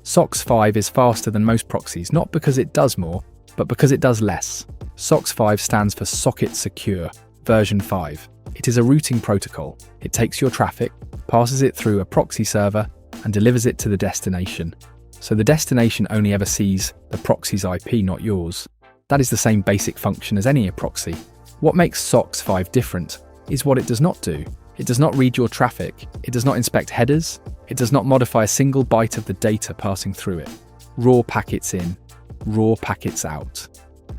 SOCKS5 is faster than most proxies, not because it does more, but because it does less. SOCKS5 stands for Socket Secure, version 5. It is a routing protocol. It takes your traffic, passes it through a proxy server, and delivers it to the destination. So the destination only ever sees the proxy's IP, not yours. That is the same basic function as any proxy. What makes SOCKS5 different is what it does not do. It does not read your traffic, it does not inspect headers, it does not modify a single byte of the data passing through it. Raw packets in, raw packets out.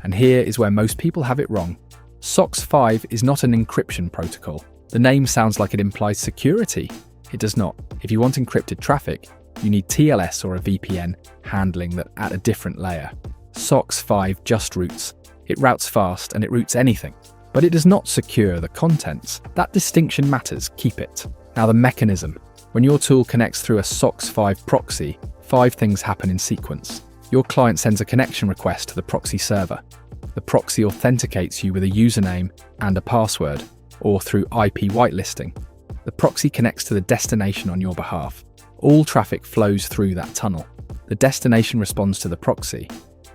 And here is where most people have it wrong. SOCKS5 is not an encryption protocol. The name sounds like it implies security. It does not. If you want encrypted traffic, you need TLS or a VPN handling that at a different layer. SOCKS5 just routes. It routes fast and it routes anything. But it does not secure the contents. That distinction matters, keep it. Now the mechanism. When your tool connects through a SOCKS5 proxy, 5 things happen in sequence. Your client sends a connection request to the proxy server. The proxy authenticates you with a username and a password, or through IP whitelisting. The proxy connects to the destination on your behalf. All traffic flows through that tunnel. The destination responds to the proxy,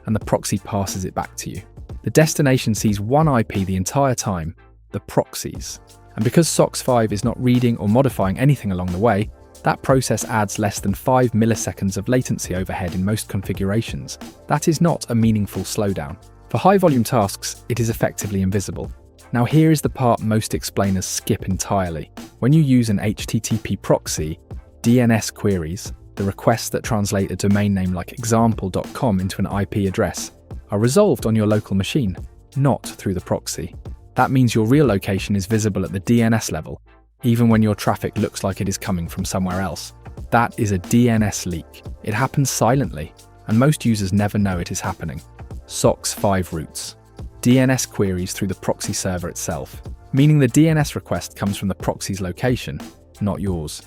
and the proxy passes it back to you. The destination sees one IP the entire time, the proxies. And because SOCKS5 is not reading or modifying anything along the way, that process adds less than 5 milliseconds of latency overhead in most configurations. That is not a meaningful slowdown. For high-volume tasks, it is effectively invisible. Now here is the part most explainers skip entirely. When you use an HTTP proxy, DNS queries, the requests that translate a domain name like example.com into an IP address, are resolved on your local machine, not through the proxy. That means your real location is visible at the DNS level, even when your traffic looks like it is coming from somewhere else. That is a DNS leak. It happens silently, and most users never know it is happening. SOCKS5 routes. DNS queries through the proxy server itself, meaning the DNS request comes from the proxy's location, not yours.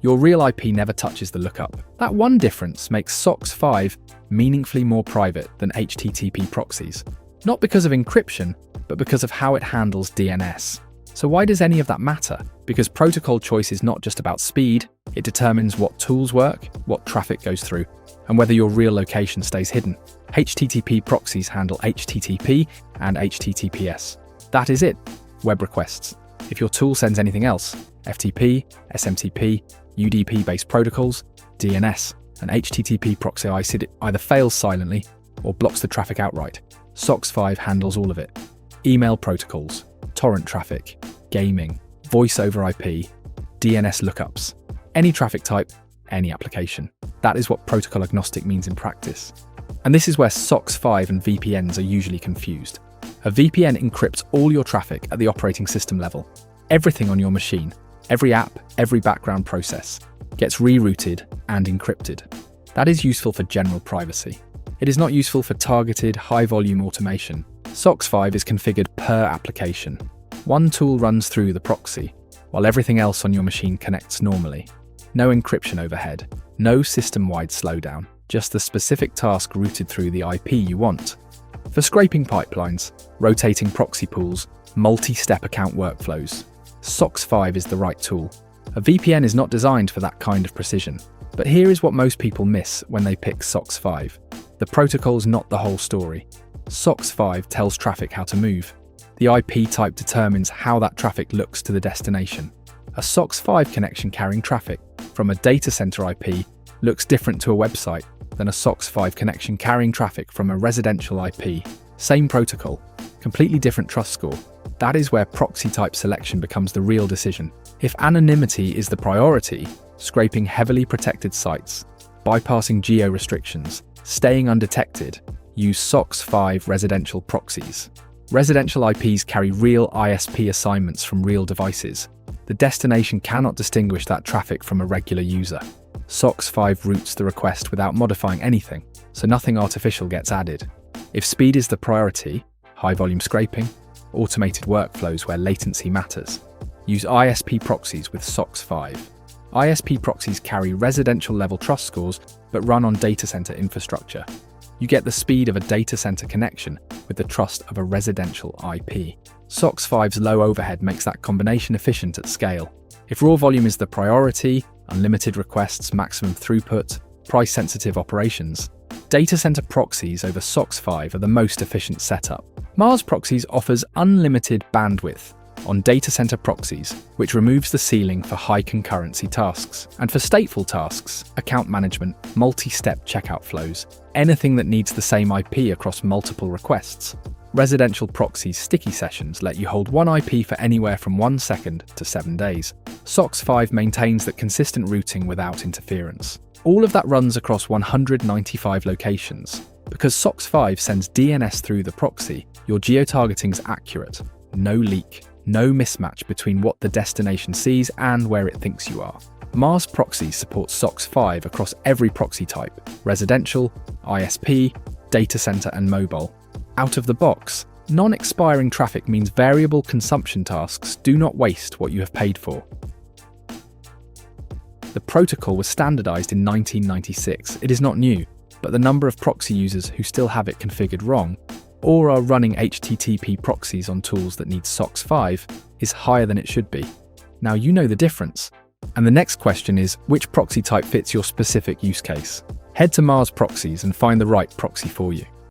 Your real IP never touches the lookup. That one difference makes SOCKS5 meaningfully more private than HTTP proxies. Not because of encryption, but because of how it handles DNS. So why does any of that matter? Because protocol choice is not just about speed, it determines what tools work, what traffic goes through, and whether your real location stays hidden. HTTP proxies handle HTTP and HTTPS. That is it. Web requests. If your tool sends anything else, FTP, SMTP, UDP-based protocols, DNS, and HTTP proxy either fails silently or blocks the traffic outright. SOCKS5 handles all of it. Email protocols, torrent traffic, gaming, voice over IP, DNS lookups, any traffic type, any application. That is what protocol agnostic means in practice. And this is where SOCKS5 and VPNs are usually confused. A VPN encrypts all your traffic at the operating system level. Everything on your machine, every app, every background process, gets rerouted and encrypted. That is useful for general privacy. It is not useful for targeted, high-volume automation. SOCKS5 is configured per application. One tool runs through the proxy, while everything else on your machine connects normally. No encryption overhead, no system-wide slowdown, just the specific task routed through the IP you want. For scraping pipelines, rotating proxy pools, multi-step account workflows, SOCKS5 is the right tool. A VPN is not designed for that kind of precision. But here is what most people miss when they pick SOCKS5. The protocol's not the whole story. SOCKS5 tells traffic how to move. The IP type determines how that traffic looks to the destination. A SOCKS5 connection carrying traffic from a data center IP looks different to a website than a SOCKS5 connection carrying traffic from a residential IP. Same protocol, completely different trust score. That is where proxy type selection becomes the real decision. If anonymity is the priority, scraping heavily protected sites, bypassing geo restrictions, staying undetected, use SOCKS5 residential proxies. Residential IPs carry real ISP assignments from real devices. The destination cannot distinguish that traffic from a regular user. SOCKS5 routes the request without modifying anything, so nothing artificial gets added. If speed is the priority, high-volume scraping, automated workflows where latency matters, use ISP proxies with SOCKS5. ISP proxies carry residential-level trust scores but run on data center infrastructure. You get the speed of a data center connection with the trust of a residential IP. SOCKS5's low overhead makes that combination efficient at scale. If raw volume is the priority, unlimited requests, maximum throughput, price-sensitive operations, Datacenter proxies over SOCKS5 are the most efficient setup. MarsProxies offers unlimited bandwidth on Datacenter proxies, which removes the ceiling for high concurrency tasks. And for stateful tasks, account management, multi-step checkout flows, anything that needs the same IP across multiple requests. Residential proxies sticky sessions let you hold one IP for anywhere from 1 second to 7 days. SOCKS5 maintains that consistent routing without interference. All of that runs across 195 locations. Because SOCKS5 sends DNS through the proxy, your geotargeting's accurate. No leak, no mismatch between what the destination sees and where it thinks you are. MarsProxies supports SOCKS5 across every proxy type: residential, ISP, data center, and mobile. Out of the box, non-expiring traffic means variable consumption tasks do not waste what you have paid for. The protocol was standardized in 1996. It is not new, but the number of proxy users who still have it configured wrong or are running HTTP proxies on tools that need SOCKS5 is higher than it should be. Now you know the difference. And the next question is, which proxy type fits your specific use case? Head to MarsProxies and find the right proxy for you.